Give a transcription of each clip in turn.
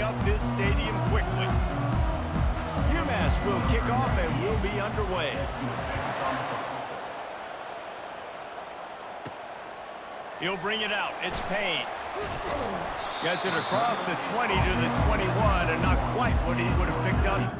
up this stadium quickly. UMass will kick off and will be underway. He'll bring it out. It's Payne. Gets it across the 20 to the 21, and not quite what he would have picked up.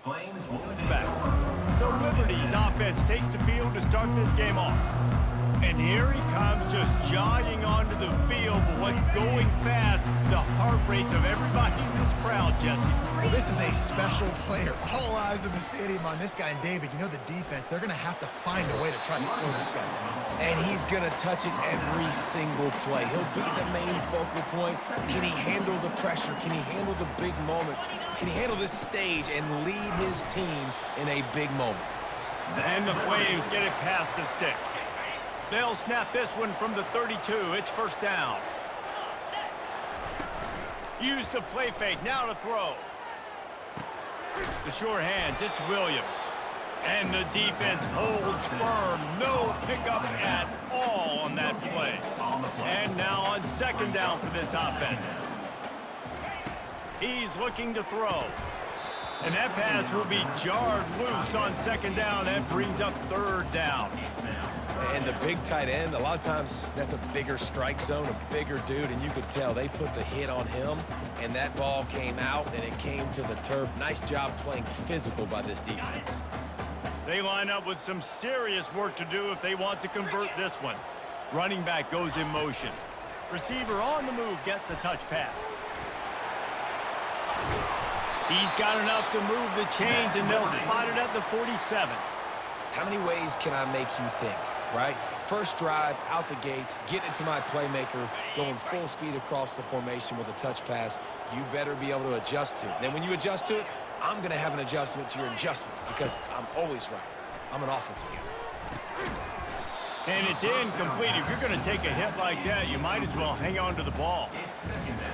Back. So Liberty's offense takes the field to start this game off. And here he comes, just jogging onto the field, but what's going fast, the heart rates of everybody in this crowd, Jesse. Well, this is a special player. All eyes in the stadium on this guy. And David, you know the defense, they're going to have to find a way to try to slow this guy down. And he's going to touch it every single play. He'll be the main focal point. Can he handle the pressure? Can he handle the big moments? Can he handle this stage and lead his team in a big moment? And the Flames get it past the sticks. They'll snap this one from the 32. It's first down. Use the play fake. Now to throw. The sure hands. It's Williams. And the defense holds firm. No pickup at all on that play. And now on second down for this offense. He's looking to throw. And that pass will be jarred loose on second down. That brings up third down. And the big tight end, a lot of times that's a bigger strike zone, a bigger dude, and you could tell they put the hit on him, and that ball came out, and it came to the turf. Nice job playing physical by this defense. They line up with some serious work to do if they want to convert this one. Running back goes in motion. Receiver on the move gets the touch pass. He's got enough to move the chains, and they'll spot it at the 47. How many ways can I make you think, right? First drive, out the gates, get it to my playmaker, going full speed across the formation with a touch pass. You better be able to adjust to it. Then when you adjust to it, I'm going to have an adjustment to your adjustment because I'm always right. I'm an offensive guy. And it's incomplete. If you're going to take a hit like that, you might as well hang on to the ball.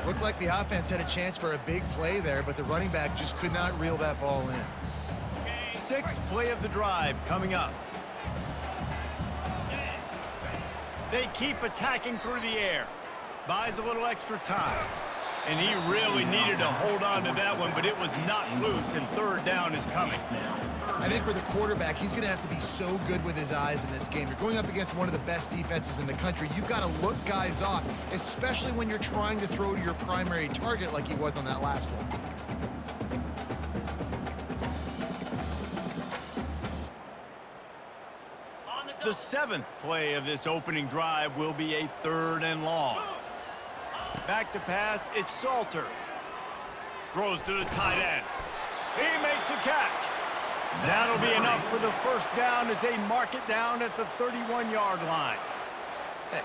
Looked like the offense had a chance for a big play there, but the running back just could not reel that ball in. Sixth play of the drive coming up. They keep attacking through the air. Buys a little extra time. And he really needed to hold on to that one, but it was not loose, and third down is coming. I think for the quarterback, he's going to have to be so good with his eyes in this game. You're going up against one of the best defenses in the country. You've got to look guys off, especially when you're trying to throw to your primary target like he was on that last one. The seventh play of this opening drive will be a third and long. Back to pass, it's Salter. Throws to the tight end. He makes a catch. That'll be enough for the first down as they mark it down at the 31-yard line.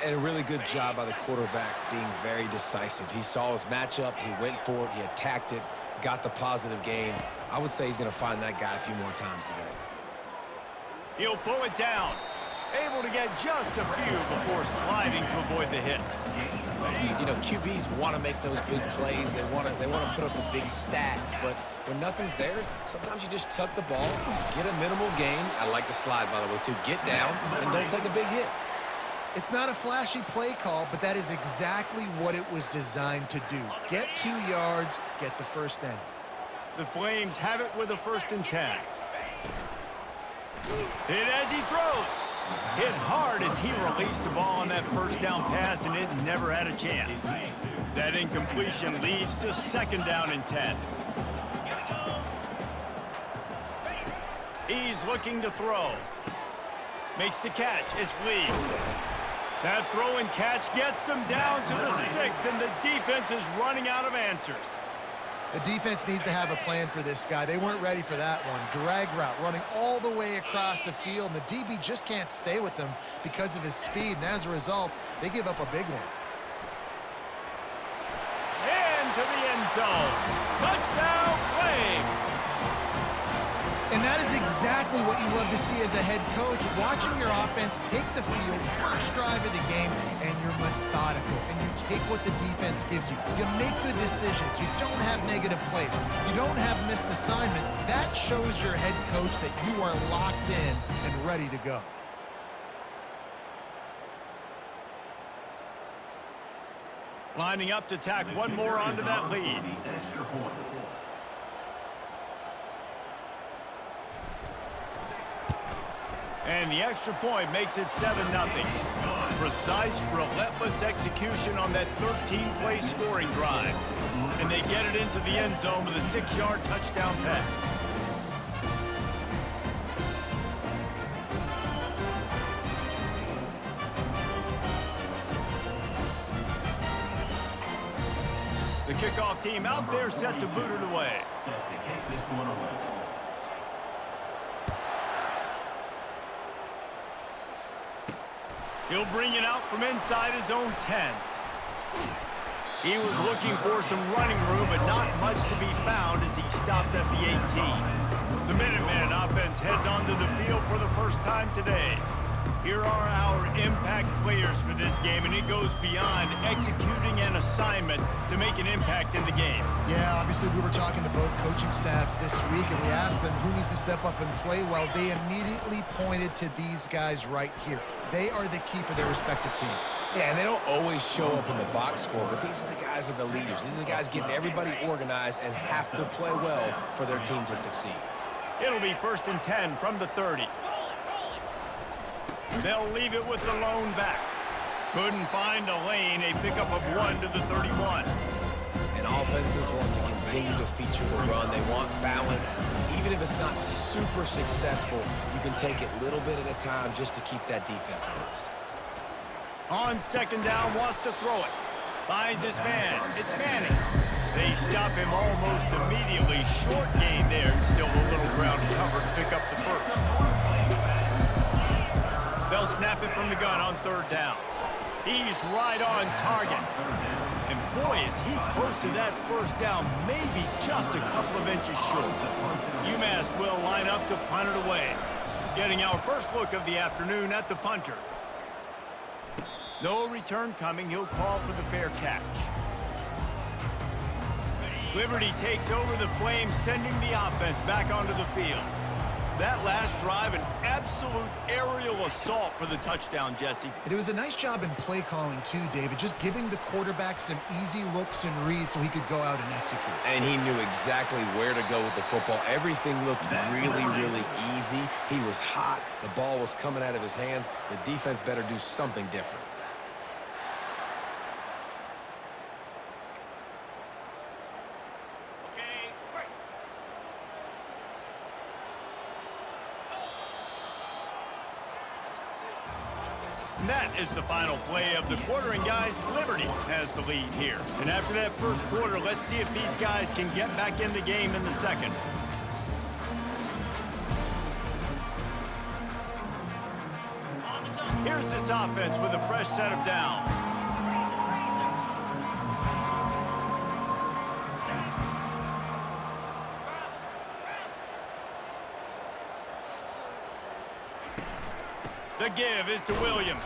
And a really good job by the quarterback being very decisive. He saw his matchup, he went for it, he attacked it, got the positive gain. I would say he's going to find that guy a few more times today. He'll pull it down. Able to get just a few before sliding to avoid the hits. You know, QBs want to make those big plays. They want to put up the big stats, but when nothing's there, sometimes you just tuck the ball, get a minimal gain. I like the slide, by the way, too. Get down and don't take a big hit. It's not a flashy play call, but that is exactly what it was designed to do. Get 2 yards, get the first down. The Flames have it with a 1st and 10. Hit as he throws. Hit hard as he released the ball on that first down pass, and it never had a chance. That incompletion leads to 2nd down and 10. He's looking to throw. Makes the catch. It's Lee. That throw and catch gets them down to the 6, and the defense is running out of answers. The defense needs to have a plan for this guy. They weren't ready for that one. Drag route, running all the way across the field, and the DB just can't stay with him because of his speed, and as a result, they give up a big one. Into the end zone. Touchdown, Flames! And that is exactly what you love to see as a head coach, watching your offense take the field, first drive of the game, and you're methodical, and you take what the defense gives you. You make good decisions. You don't have negative plays. You don't have missed assignments. That shows your head coach that you are locked in and ready to go. Lining up to tack one more onto that lead. And the extra point makes it 7-0. Precise, relentless execution on that 13-play scoring drive. And they get it into the end zone with a 6-yard touchdown pass. kickoff team out there set to boot it away. He'll bring it out from inside his own 10. He was looking for some running room, but not much to be found as he stopped at the 18. The Minuteman offense heads onto the field for the first time today. Here are our impact players for this game, and it goes beyond executing an assignment to make an impact in the game. Yeah, obviously we were talking to both coaching staffs this week, and we asked them who needs to step up and play well. They immediately pointed to these guys right here. They are the key for their respective teams. Yeah, and they don't always show up in the box score, but these are the guys that are the leaders. These are the guys getting everybody organized and have to play well for their team to succeed. It'll be 1st and 10 from the 30. They'll leave it with the lone back. Couldn't find a lane, a pickup of 1 to the 31. And offenses want to continue to feature the run. They want balance. Even if it's not super successful, you can take it little bit at a time just to keep that defense honest. On 2nd down, wants to throw it. Finds his man. It's Manning. They stop him almost immediately. Short gain there, and still a little ground to cover to pick up the first. They'll snap it from the gun on 3rd down. He's right on target. And boy, is he close to that 1st down, maybe just a couple of inches short. UMass will line up to punt it away. Getting our first look of the afternoon at the punter. No return coming. He'll call for the fair catch. Liberty takes over the Flames, sending the offense back onto the field. That last drive, an absolute aerial assault for the touchdown, Jesse. It was a nice job in play calling too, David, just giving the quarterback some easy looks and reads so he could go out and execute. And he knew exactly where to go with the football. Everything looked really, really easy. He was hot. The ball was coming out of his hands. The defense better do something different. And that is the final play of the quarter, and guys, Liberty has the lead here. And after that first quarter, let's see if these guys can get back in the game in the second. Here's this offense with a fresh set of downs. The give is to Williams.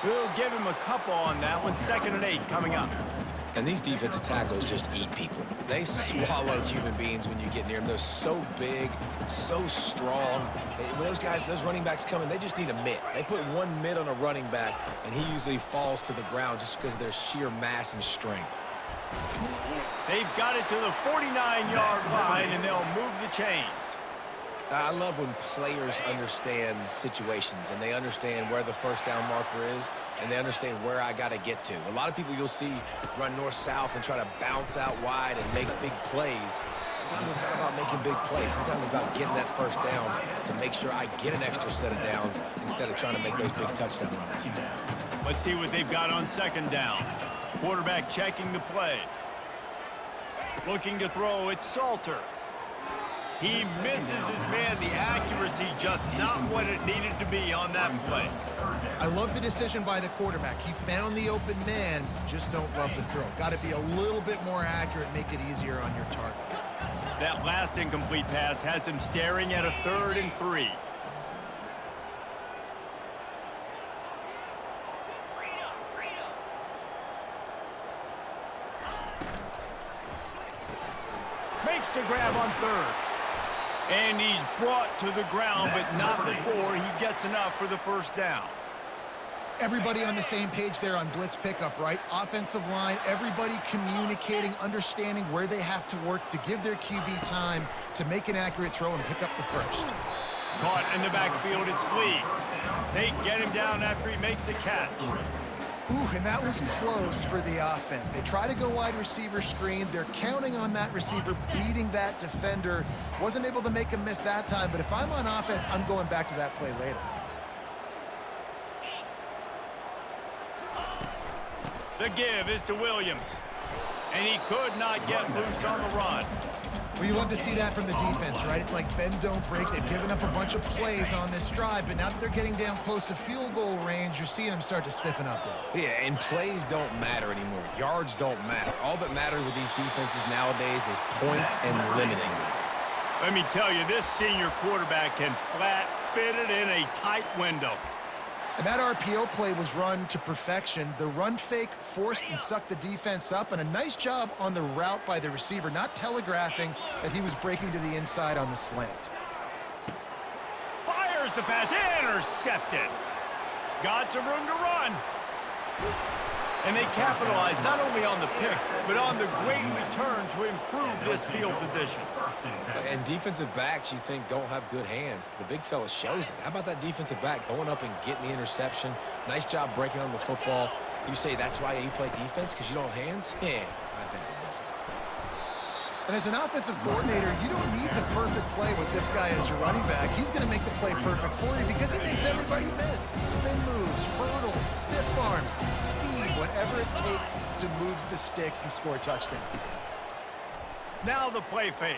We'll give him a couple on that one. 2nd and 8 coming up. And these defensive tackles just eat people. They swallow human beings when you get near them. They're so big, so strong. When those guys, those running backs come in, they just need a mitt. They put one mitt on a running back, and he usually falls to the ground just because of their sheer mass and strength. They've got it to the 49-yard line, and they'll move the chains. I love when players understand situations and they understand where the 1st down marker is and they understand where I got to get to. A lot of people you'll see run north-south and try to bounce out wide and make big plays. Sometimes it's not about making big plays. Sometimes it's about getting that 1st down to make sure I get an extra set of downs instead of trying to make those big touchdown runs. Let's see what they've got on 2nd down. Quarterback checking the play. Looking to throw, it's Salter. He misses his man. The accuracy just not what it needed to be on that play. I love the decision by the quarterback. He found the open man, just don't love the throw. Got to be a little bit more accurate, make it easier on your target. That last incomplete pass has him staring at a 3rd and 3. Makes the grab on 3rd. And he's brought to the ground, but not before he gets enough for the 1st down. Everybody on the same page there on blitz pickup, right? Offensive line, everybody communicating, understanding where they have to work to give their QB time to make an accurate throw and pick up the 1st. Caught in the backfield, it's Lee. They get him down after he makes the catch. Ooh, and that was close for the offense. They try to go wide receiver screen. They're counting on that receiver beating that defender. Wasn't able to make him miss that time, but if I'm on offense, I'm going back to that play later. The give is to Williams. And he could not get loose on the run. Well, you love to see that from the defense, right? It's like bend, don't break. They've given up a bunch of plays on this drive, but now that they're getting down close to field goal range, you're seeing them start to stiffen up there. Yeah, and plays don't matter anymore. Yards don't matter. All that matters with these defenses nowadays is points and limiting them. Let me tell you, this senior quarterback can flat fit it in a tight window. And that RPO play was run to perfection. The run fake forced and sucked the defense up, and a nice job on the route by the receiver, not telegraphing that he was breaking to the inside on the slant. Fires the pass, intercepted. Got some room to run. And they capitalized not only on the pick, but on the great return to improve this field position. And defensive backs, you think, don't have good hands. The big fella shows it. How about that defensive back going up and getting the interception? Nice job breaking on the football. You say that's why you play defense, because you don't have hands? Yeah, I bet the difference. And as an offensive coordinator, you don't need the perfect play with this guy as your running back. He's going to make the play perfect for you because he makes everybody miss. Spin moves, hurdles, stiff arms, speed, whatever it takes to move the sticks and score touchdowns. Now the play fake.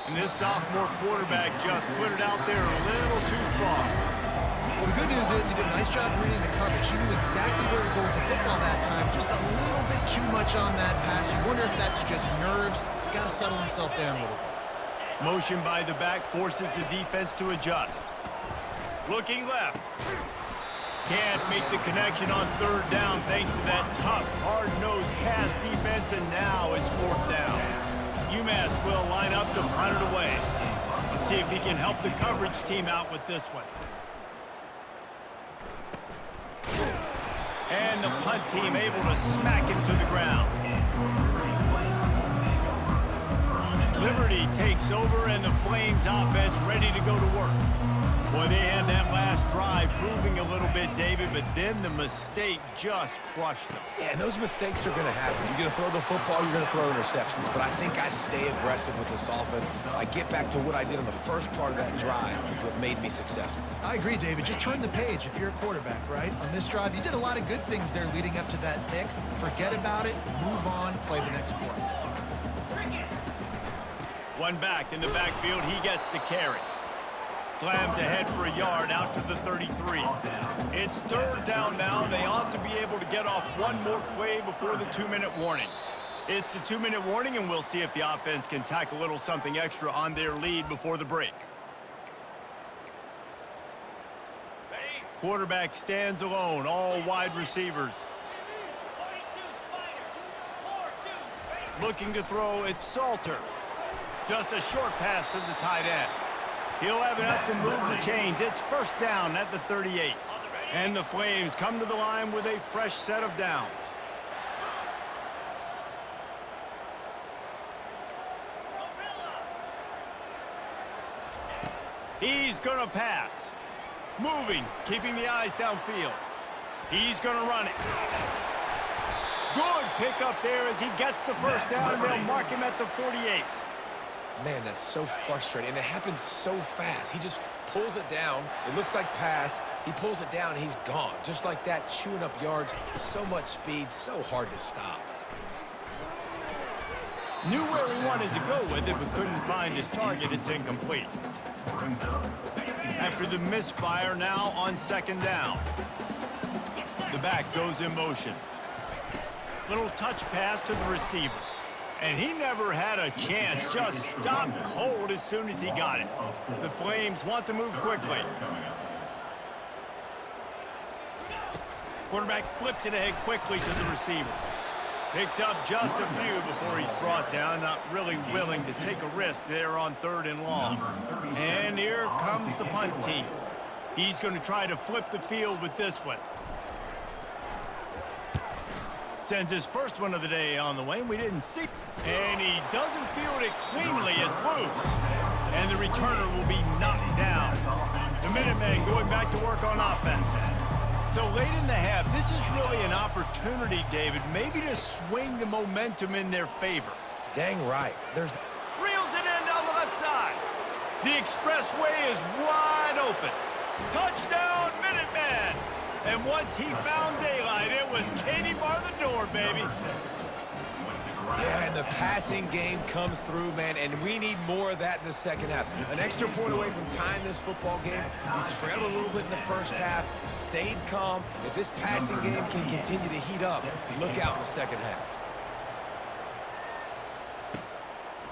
And this sophomore quarterback just put it out there a little too far. Well, the good news is he did a nice job reading the coverage. He knew exactly where to go with the football that time. Just a little bit too much on that pass. You wonder if that's just nerves. He's got to settle himself down a little bit. Motion by the back forces the defense to adjust. Looking left. Can't make the connection on third down thanks to that tough, hard-nosed pass defense, and now it's fourth down. UMass will line up to punt it away. Let's see if he can help the coverage team out with this one. And the punt team able to smack him to the ground. Liberty takes over, and the Flames offense ready to go to work. Boy, they had that last drive moving a little bit, David, but then the mistake just crushed them. Yeah, and those mistakes are going to happen. You're going to throw the football, you're going to throw interceptions. But I think I stay aggressive with this offense. I get back to what I did in the first part of that drive, what made me successful. I agree, David. Just turn the page if you're a quarterback, right? On this drive, you did a lot of good things there leading up to that pick. Forget about it, move on, play the next play. One back in the backfield, he gets the carry. Slams ahead for a yard out to the 33. It's third down now. They ought to be able to get off one more play before the 2-minute warning. It's the 2-minute warning, and we'll see if the offense can tack a little something extra on their lead before the break. Quarterback stands alone, all wide receivers. Looking to throw, it's Salter. Just a short pass to the tight end. He'll have enough to move the chains. It's first down at the 38. And the Flames come to the line with a fresh set of downs. He's going to pass. Moving, keeping the eyes downfield. He's going to run it. Good pickup there as he gets the first down, and they'll mark him at the 48. Man, that's so frustrating, and it happens so fast. He just pulls it down. It looks like pass. He pulls it down, and he's gone. Just like that, chewing up yards. So much speed, so hard to stop. Knew where he wanted to go with it, but couldn't find his target. It's incomplete. After the misfire, now on second down. The back goes in motion. Little touch pass to the receiver. And he never had a chance, just stopped cold as soon as he got it. The Flames want to move quickly. Quarterback flips it ahead quickly to the receiver. Picks up just a few before he's brought down, not really willing to take a risk there on third and long. And here comes the punt team. He's going to try to flip the field with this one. Sends his first one of the day on the way, and we didn't see. And he doesn't field it cleanly. It's loose. And the returner will be knocked down. The Minutemen going back to work on offense. So late in the half, this is really an opportunity, David, maybe to swing the momentum in their favor. Dang right. There's Reels it in down the left side. The expressway is wide open. Touchdown, Minutemen! And once he found daylight, it was Katie bar the door, baby. Yeah, and the passing game comes through, man, and we need more of that in the second half. An extra point away from tying this football game. We trailed a little bit in the first half, stayed calm. If this passing game can continue to heat up, look out in the second half.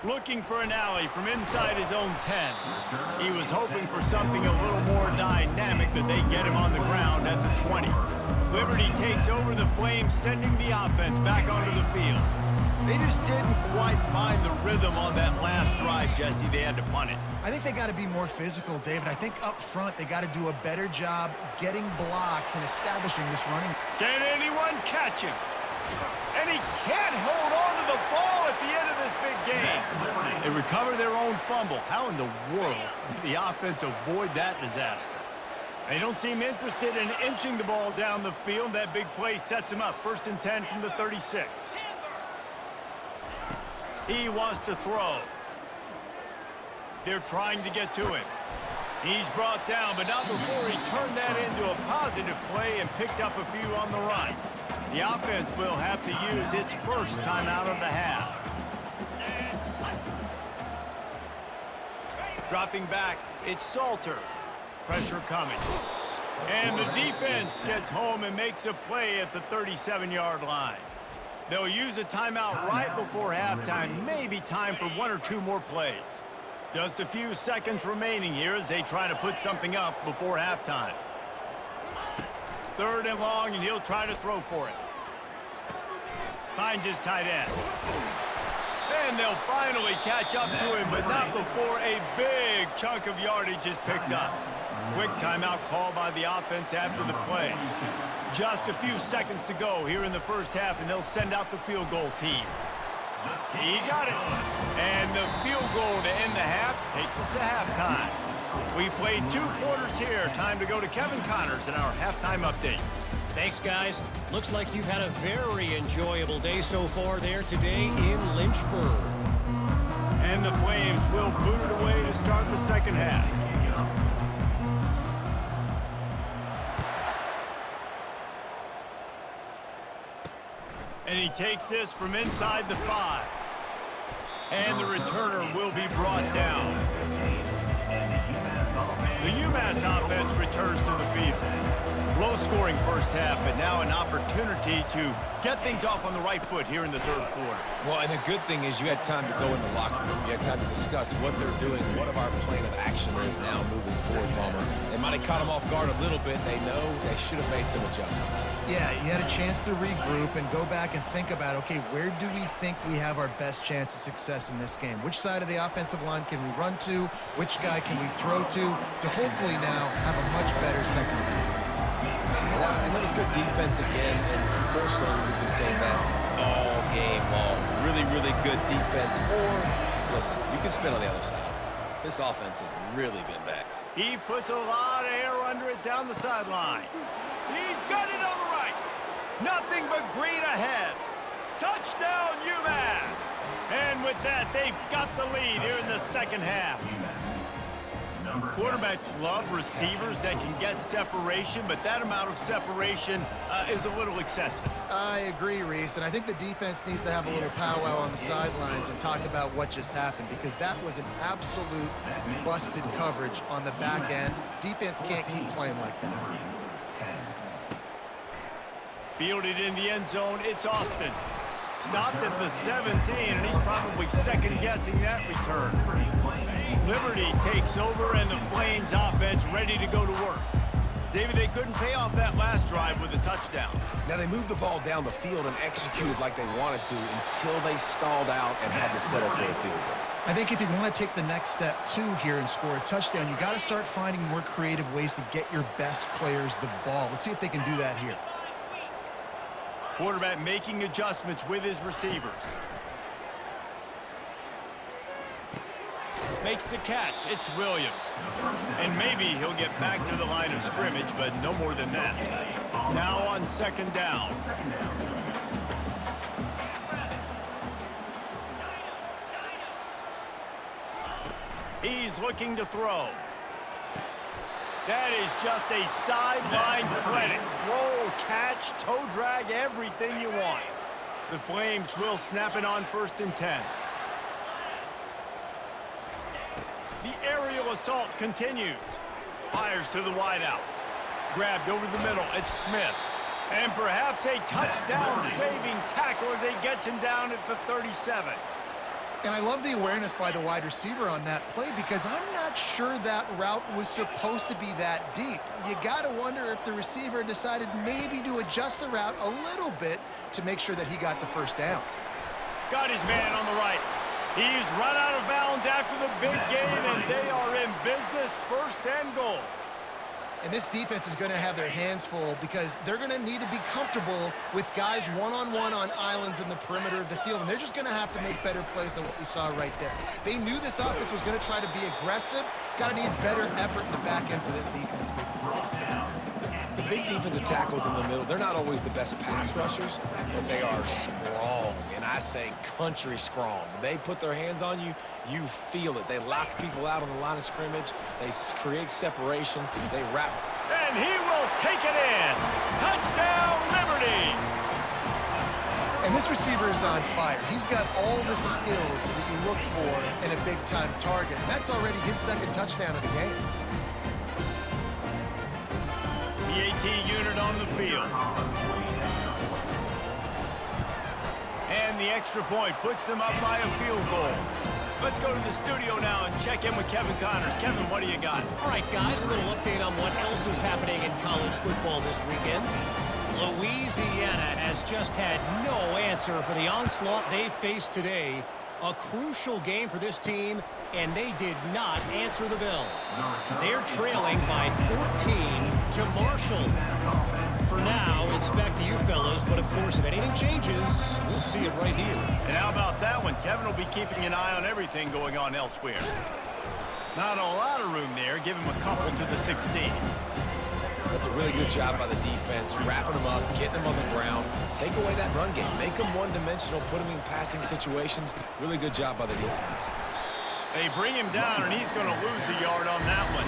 Looking for an alley from inside his own 10. He was hoping for something a little more dynamic, but they get him on the ground at the 20. Liberty takes over the Flames, sending the offense back onto the field. They just didn't quite find the rhythm on that last drive, Jesse. They had to punt it. I think they got to be more physical, David. I think up front they got to do a better job getting blocks and establishing this running. Can anyone catch him? And he can't hold on to the ball at the end of this big game. They recover their own fumble. How in the world did the offense avoid that disaster? They don't seem interested in inching the ball down the field. That big play sets him up. 1st and 10 from the 36. He wants to throw. They're trying to get to him. He's brought down, but not before he turned that into a positive play and picked up a few on the run. The offense will have to use its first timeout of the half. Dropping back, it's Salter. Pressure coming. And the defense gets home and makes a play at the 37-yard line. They'll use a timeout right before halftime, maybe time for 1 or 2 more plays. Just a few seconds remaining here as they try to put something up before halftime. 3rd and long, and he'll try to throw for it. Finds his tight end. And they'll finally catch up to him, but not before a big chunk of yardage is picked up. Quick timeout call by the offense after the play. Just a few seconds to go here in the first half, and they'll send out the field goal team. He got it. And the field goal to end the half takes us to halftime. We've played 2 quarters here. Time to go to Kevin Connors in our halftime update. Thanks, guys. Looks like you've had a very enjoyable day so far there today in Lynchburg. And the Flames will boot it away to start the second half. And he takes this from inside the 5. And the returner will be brought down. The UMass offense returns to the field. Low-scoring first half, but now an opportunity to get things off on the right foot here in the 3rd quarter. Well, and the good thing is you had time to go in the locker room. You had time to discuss what they're doing, what of our plan of action is now moving forward, Palmer. They might have caught them off guard a little bit. They know they should have made some adjustments. Yeah, you had a chance to regroup and go back and think about, okay, where do we think we have our best chance of success in this game? Which side of the offensive line can we run to? Which guy can we throw to hopefully now have a much better second half? And that was good defense again, and unfortunately we've been saying that all game long. Really, really good defense. Or, listen, you can spin on the other side. This offense has really been bad. He puts a lot of air under it down the sideline. He's got it on the right. Nothing but green ahead. Touchdown, UMass. And with that, they've got the lead here in the second half. Quarterbacks love receivers that can get separation, but that amount of separation is a little excessive. I agree, Reese, and I think the defense needs to have a little powwow on the sidelines and talk about what just happened, because that was an absolute busted coverage on the back end. Defense can't keep playing like that. Fielded in the end zone, it's Austin. Stopped at the 17, and he's probably second-guessing that return. Liberty takes over, and the Flames offense ready to go to work. David, they couldn't pay off that last drive with a touchdown. Now, they moved the ball down the field and executed like they wanted to until they stalled out and had to settle for a field goal. I think if you want to take the next step, too, here and score a touchdown, you got to start finding more creative ways to get your best players the ball. Let's see if they can do that here. Quarterback making adjustments with his receivers. Makes the catch. It's Williams. And maybe he'll get back to the line of scrimmage, but no more than that. Now on second down. He's looking to throw. That is just a sideline credit. Throw, catch, toe drag, everything you want. The Flames will snap it on 1st and 10. The aerial assault continues. Fires to the wideout. Grabbed over the middle. It's Smith. And perhaps a touchdown-saving tackle as he gets him down at the 37. And I love the awareness by the wide receiver on that play because I'm not sure that route was supposed to be that deep. You got to wonder if the receiver decided maybe to adjust the route a little bit to make sure that he got the first down. Got his man on the right. He's run out of bounds after the big gain, and they are in business, 1st and goal. And this defense is going to have their hands full because they're going to need to be comfortable with guys one-on-one on islands in the perimeter of the field. And they're just going to have to make better plays than what we saw right there. They knew this offense was going to try to be aggressive. Got to need better effort in the back end for this defense moving forward. The big defensive tackles in the middle, they're not always the best pass rushers, but they are strong, and I say country strong. When they put their hands on you, you feel it. They lock people out on the line of scrimmage. They create separation. They wrap. And he will take it in. Touchdown, Liberty. And this receiver is on fire. He's got all the skills that you look for in a big-time target. And that's already his 2nd touchdown of the game. The AT unit on the field. And the extra point puts them up by a field goal. Let's go to the studio now and check in with Kevin Connors. Kevin, what do you got? All right, guys, a little update on what else is happening in college football this weekend. Louisiana has just had no answer for the onslaught they faced today. A crucial game for this team, and they did not answer the bell. They're trailing by 14 to Marshall. For now, it's back to you fellas, but of course, if anything changes, we'll see it right here. And how about that one? Kevin will be keeping an eye on everything going on elsewhere. Not a lot of room there. Give him a couple to the 16. That's a really good job by the defense, wrapping them up, getting them on the ground. Take away that run game. Make them one-dimensional, put them in passing situations. Really good job by the defense. They bring him down, and he's going to lose a yard on that one.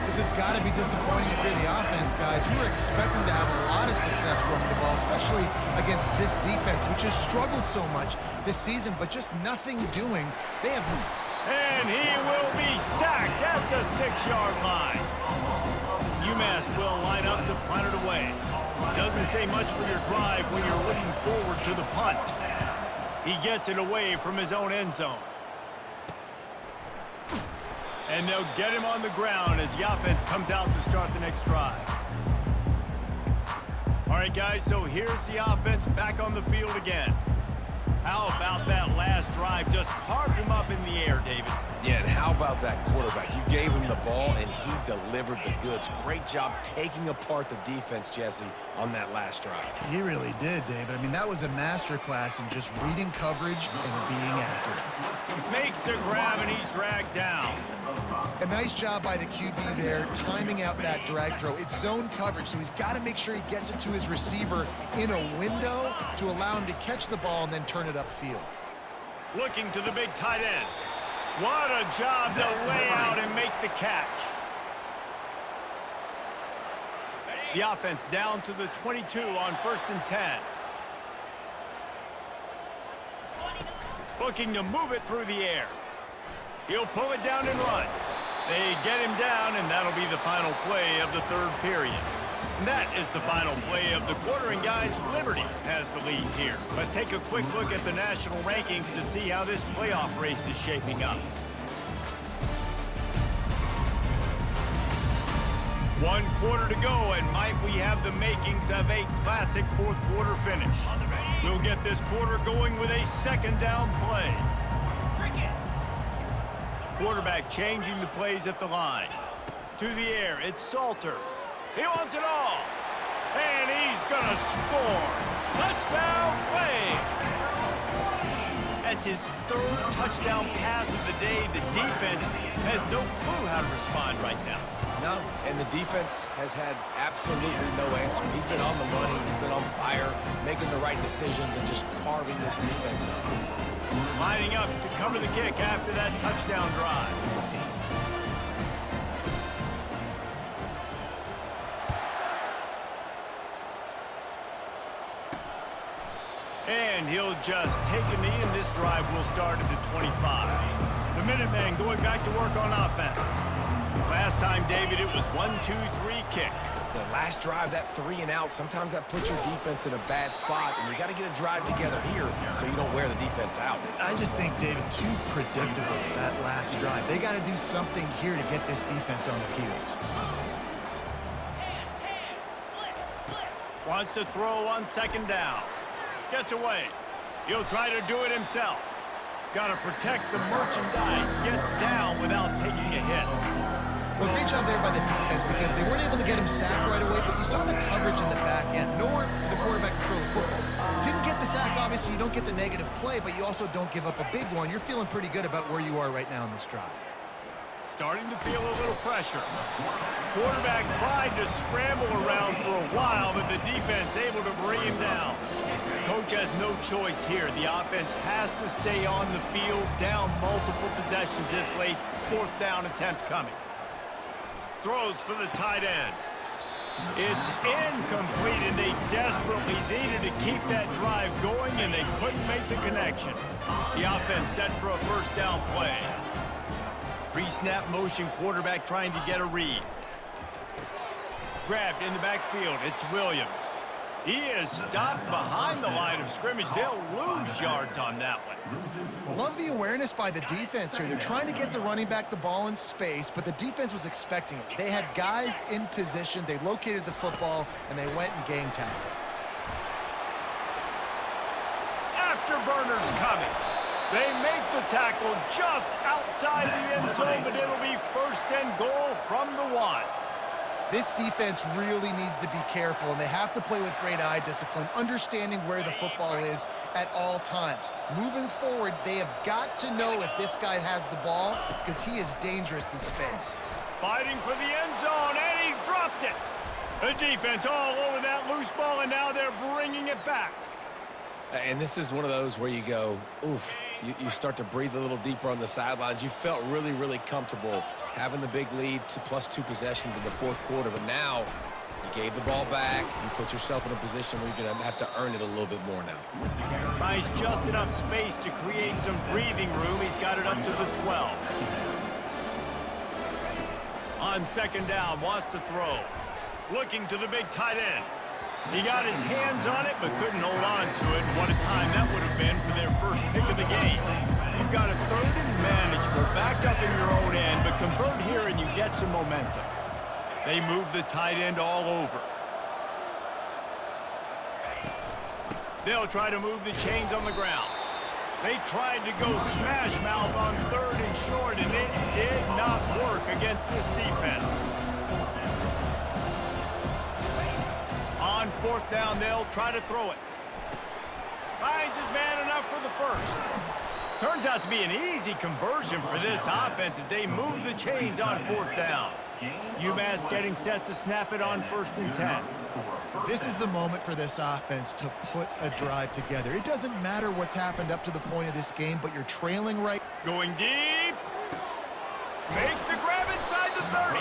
This has got to be disappointing if you're the offense, guys. You were expecting to have a lot of success running the ball, especially against this defense, which has struggled so much this season, but just nothing doing. They have... And he will be sacked at the 6-yard line. UMass will line up to punt it away. Doesn't say much for your drive when you're looking forward to the punt. He gets it away from his own end zone. And they'll get him on the ground as the offense comes out to start the next drive. All right, guys, so here's the offense back on the field again. How about that last drive? Just carved him up in the air, David. Yeah, and how about that quarterback? You gave him the ball, and he delivered the goods. Great job taking apart the defense, Jesse, on that last drive. He really did, David. I mean, that was a masterclass in just reading coverage and being accurate. Makes the grab, and he's dragged down. A nice job by the QB there, timing out that drag throw. It's zone coverage, so he's got to make sure he gets it to his receiver in a window to allow him to catch the ball and then turn it upfield. Looking to the big tight end. What a job to lay out and make the catch. The offense down to the 22 on 1st and 10. Looking to move it through the air. He'll pull it down and run. They get him down, and that'll be the final play of the 3rd period. And that is the final play of the quarter, and guys, Liberty has the lead here. Let's take a quick look at the national rankings to see how this playoff race is shaping up. 1 quarter to go, and might we have the makings of a classic 4th quarter finish. We'll get this quarter going with a 2nd down play. Quarterback changing the plays at the line. To the air, it's Salter. He wants it all. And he's going to score. Touchdown, Flames. That's his 3rd touchdown pass of the day. The defense has no clue how to respond right now. No, and the defense has had absolutely no answer. He's been on the money. He's been on fire, making the right decisions and just carving this defense up. Lining up to cover the kick after that touchdown drive. And And he'll just take a knee, and this drive will start at the 25. The Minutemen going back to work on offense. Last time, David, it was 1-2-3 kick. The last drive, that 3 and out, sometimes that puts your defense in a bad spot, and you got to get a drive together here so you don't wear the defense out. I just think, David, too predictable, that last drive. They got to do something here to get this defense on their heels. Wants to throw on second down. Gets away. He'll try to do it himself. Got to protect the merchandise. Gets down without taking a hit. Well, great job there by the defense because they weren't able to get him sacked right away, but you saw the coverage in the back end. Nowhere for the quarterback to throw the football. Didn't get the sack, obviously. You don't get the negative play, but you also don't give up a big one. You're feeling pretty good about where you are right now in this drive. Starting to feel a little pressure. Quarterback tried to scramble around for a while, but the defense able to bring him down. Coach has no choice here. The offense has to stay on the field, down multiple possessions this late. 4th down attempt coming. Throws for the tight end. It's incomplete, and they desperately needed to keep that drive going, and they couldn't make the connection. The offense set for a 1st down play. Pre-snap motion, quarterback trying to get a read. Grabbed in the backfield. It's Williams. He is stopped behind the line of scrimmage. They'll lose yards on that one. Love the awareness by the defense here. They're trying to get the running back the ball in space, but the defense was expecting it. They had guys in position. They located the football, and they went and gang tackled. Afterburners coming. They make the tackle just outside the end zone, but it'll be 1st and goal from the 1. This defense really needs to be careful, and they have to play with great eye discipline, understanding where the football is at all times. Moving forward, they have got to know if this guy has the ball because he is dangerous in space. Fighting for the end zone, and he dropped it. The defense all over that loose ball, and now they're bringing it back. And this is one of those where you go, oof, you start to breathe a little deeper on the sidelines. You felt really, really comfortable having the big lead to +2 possessions in the 4th quarter, but now you gave the ball back. You put yourself in a position where you're going to have to earn it a little bit more now. Finds just enough space to create some breathing room. He's got it up to the 12. On 2nd down, wants to throw. Looking to the big tight end. He got his hands on it, but couldn't hold on to it. What a time that would have been for their first pick of the game. You've got a 3rd and manageable, back up in your own end, but convert here and you get some momentum. They move the tight end all over. They'll try to move the chains on the ground. They tried to go smash mouth on 3rd and short, and it did not work against this defense. On 4th down, they'll try to throw it. Finds his man enough for the 1st. Turns out to be an easy conversion for this offense as they move the chains on 4th down. UMass getting set to snap it on 1st and 10. This is the moment for this offense to put a drive together. It doesn't matter what's happened up to the point of this game, but you're trailing right. Going deep. Makes the grab inside the 30.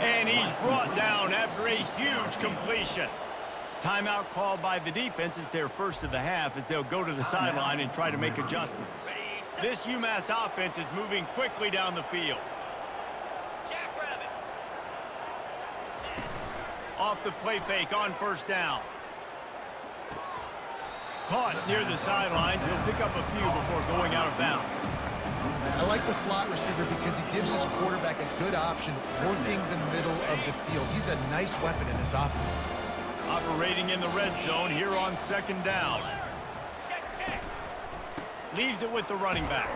And he's brought down after a huge completion. Timeout called by the defense. It's their 1st of the half as they'll go to the sideline and try to make adjustments. This UMass offense is moving quickly down the field. Off the play fake on 1st down. Caught near the sidelines. He'll pick up a few before going out of bounds. I like the slot receiver because he gives his quarterback a good option working the middle of the field. He's a nice weapon in this offense. Operating in the red zone here on 2nd down. Leaves it with the running back.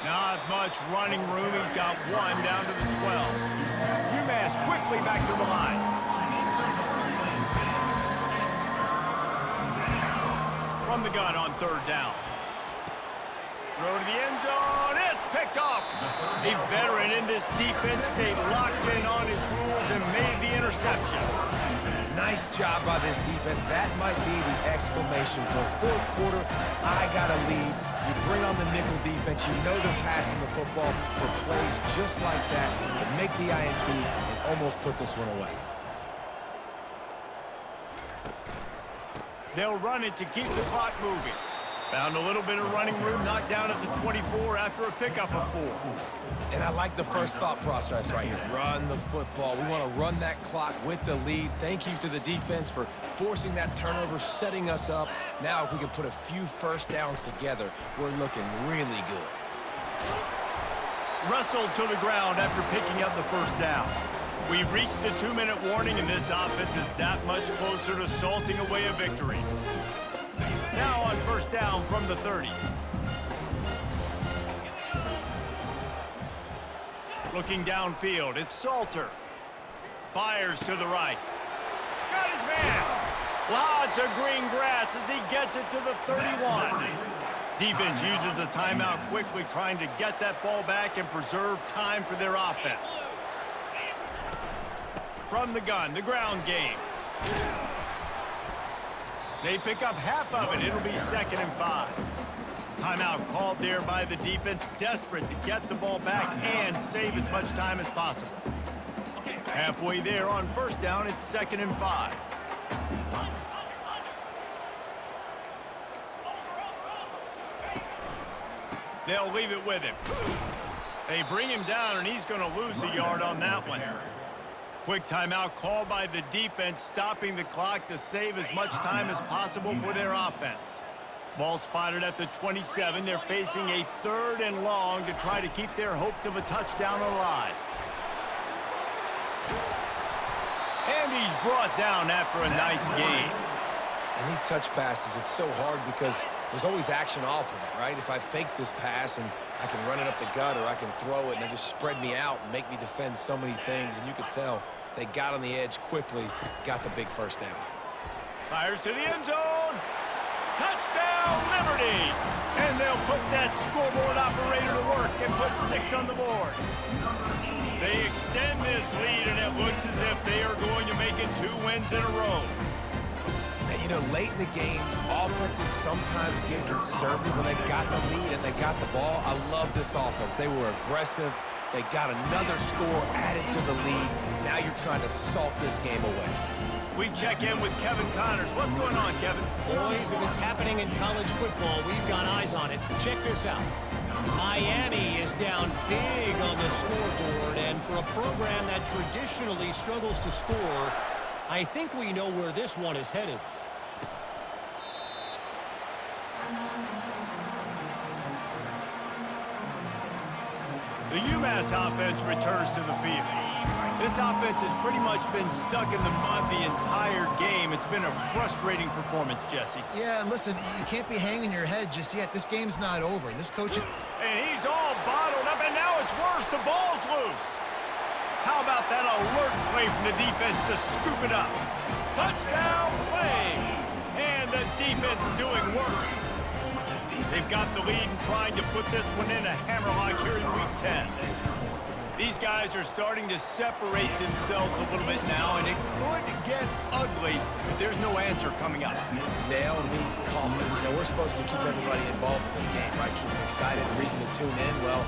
Not much running room. He's got 1 down to the 12. UMass quickly back to the line. From the gun on 3rd down. Throw to the end zone. It's picked off. A veteran in this defense stayed locked in on his rules and made the interception. Nice job by this defense. That might be the exclamation point. 4th quarter, I got a lead. You bring on the nickel defense. You know they're passing the football for plays just like that to make the INT and almost put this one away. They'll run it to keep the clock moving. Found a little bit of running room, knocked down at the 24 after a pickup of 4. And I like the first thought process right here. Run the football. We want to run that clock with the lead. Thank you to the defense for forcing that turnover, setting us up. Now if we can put a few first downs together, we're looking really good. Wrestled to the ground after picking up the first down. We've reached the 2-minute warning, and this offense is that much closer to salting away a victory. Now on first down from the 30. Looking downfield, it's Salter. Fires to the right. Got his man. Lots of green grass as he gets it to the 31. Defense uses a timeout quickly, trying to get that ball back and preserve time for their offense. From the gun, the ground game. They pick up half of it. It'll be 2nd and 5. Timeout called there by the defense, desperate to get the ball back and save as much time as possible. Halfway there on first down, it's 2nd and 5. They'll leave it with him. They bring him down, and he's going to lose a yard on that one. Quick timeout called by the defense, stopping the clock to save as much time as possible for their offense. Ball spotted at the 27. They're facing a 3rd and long to try to keep their hopes of a touchdown alive. And he's brought down after a nice gain. And these touch passes, it's so hard because there's always action off of it, right? If I fake this pass and I can run it up the gut, or I can throw it and it just spread me out and make me defend so many things, and you could tell they got on the edge quickly, got the big first down. Fires to the end zone. Touchdown, Liberty! And they'll put that scoreboard operator to work and put 6 on the board. They extend this lead, and it looks as if they are going to make it 2 wins in a row. And, you know, late in the games, offenses sometimes get conservative when they got the lead and they got the ball. I love this offense. They were aggressive. They got another score added to the lead. Now you're trying to salt this game away. We check in with Kevin Connors. What's going on, Kevin? Boys, if it's happening in college football, we've got eyes on it. Check this out. Miami is down big on the scoreboard, and for a program that traditionally struggles to score, I think we know where this one is headed. The UMass offense returns to the field. This offense has pretty much been stuck in the mud the entire game. It's been a frustrating performance, Jesse. Yeah, and listen, you can't be hanging your head just yet. This game's not over. This coach... And he's all bottled up, and now it's worse. The ball's loose. How about that alert play from the defense to scoop it up? Touchdown play! And the defense doing work. They've got the lead and trying to put this one in a hammerlock here in Week 10. These guys are starting to separate themselves a little bit now, and it could get ugly if there's no answer coming up. Nailed me, coughing. You know, we're supposed to keep everybody involved in this game, right? Keep them excited, a reason to tune in. Well,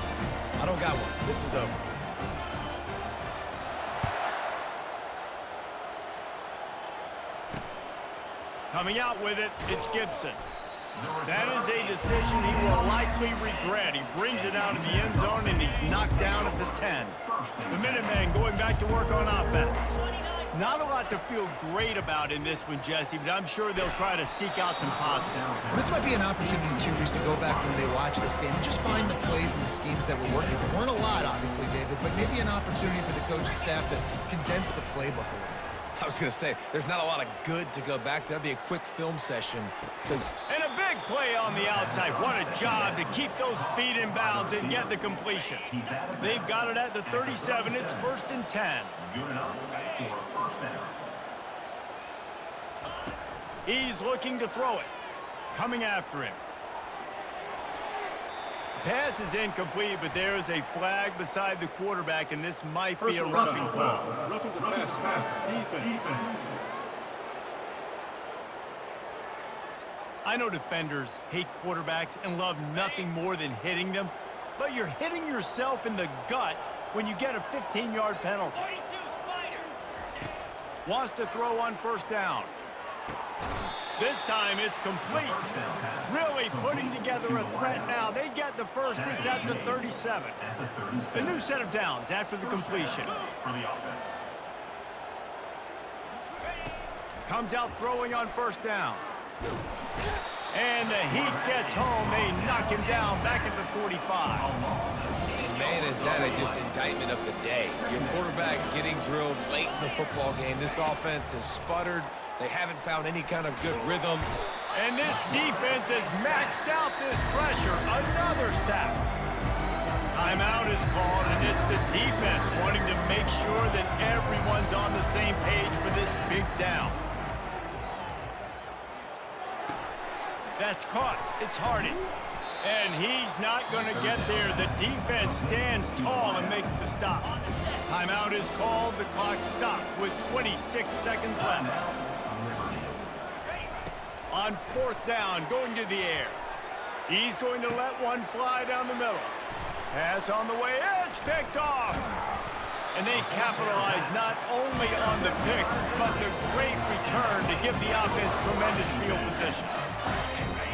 I don't got one. This is over. Coming out with it, it's Gibson. That is a decision he will likely regret. He brings it out of the end zone, and he's knocked down at the 10. The Minutemen going back to work on offense. Not a lot to feel great about in this one, Jesse, but I'm sure they'll try to seek out some positives. This might be an opportunity, too, Reese, to go back when they watch this game and just find the plays and the schemes that were working. There weren't a lot, obviously, David, but maybe an opportunity for the coaching staff to condense the playbook a little bit. I was going to say, there's not a lot of good to go back to. That'd be a quick film session. And a big play on the outside. What a job to keep those feet in bounds and get the completion. They've got it at the 37. It's 1st and 10. He's looking to throw it. Coming after him. Pass is incomplete, but there is a flag beside the quarterback, and this might be a roughing call. Roughing the pass. Defense. I know defenders hate quarterbacks and love nothing more than hitting them, but you're hitting yourself in the gut when you get a 15-yard penalty. Wants to throw on first down. This time it's complete. Really putting together a threat now. They get the first. It's at the 37. A new set of downs after the completion. Comes out throwing on first down. And the Heat gets home. They knock him down back at the 45. Man, is that just indictment of the day. Your quarterback getting drilled late in the football game. This offense has sputtered. They haven't found any kind of good rhythm. And this defense has maxed out this pressure. Another sack. Timeout is called, and it's the defense wanting to make sure that everyone's on the same page for this big down. That's caught. It's Hardy. And he's not going to get there. The defense stands tall and makes the stop. Timeout is called. The clock stopped with 26 seconds left. On fourth down, going to the air. He's going to let one fly down the middle. Pass on the way. It's picked off. And they capitalize not only on the pick, but the great return to give the offense tremendous field position.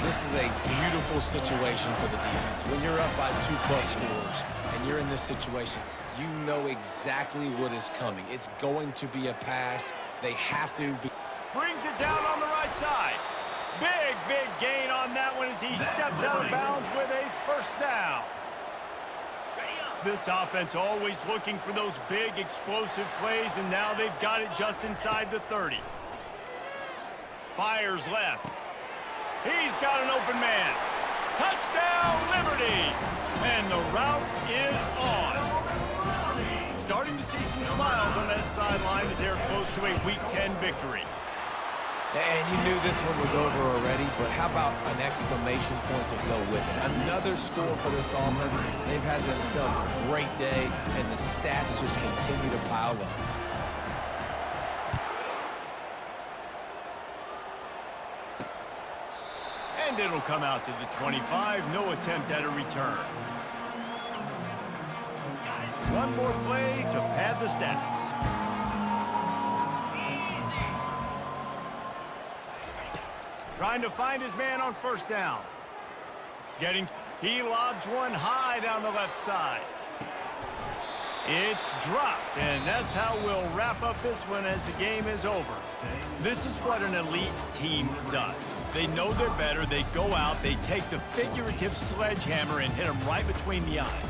This is a beautiful situation for the defense. When you're up by 2+ scores and you're in this situation, you know exactly what is coming. It's going to be a pass. They have to be. Brings it down on the right side. Big gain on that one as he steps out of bounds with a first down. This offense always looking for those big explosive plays, and now they've got it just inside the 30. Fires left. He's got an open man. Touchdown, Liberty! And the route is on. Starting to see some smiles on that sideline as they're close to a Week 10 victory. And you knew this one was over already, but how about an exclamation point to go with it? Another score for this offense. They've had themselves a great day, and the stats just continue to pile up. And it'll come out to the 25. No attempt at a return. One more play to pad the stats. Trying to find his man on first down. He lobs one high down the left side. It's dropped, and that's how we'll wrap up this one as the game is over. This is what an elite team does. They know they're better. They go out, they take the figurative sledgehammer and hit them right between the eyes.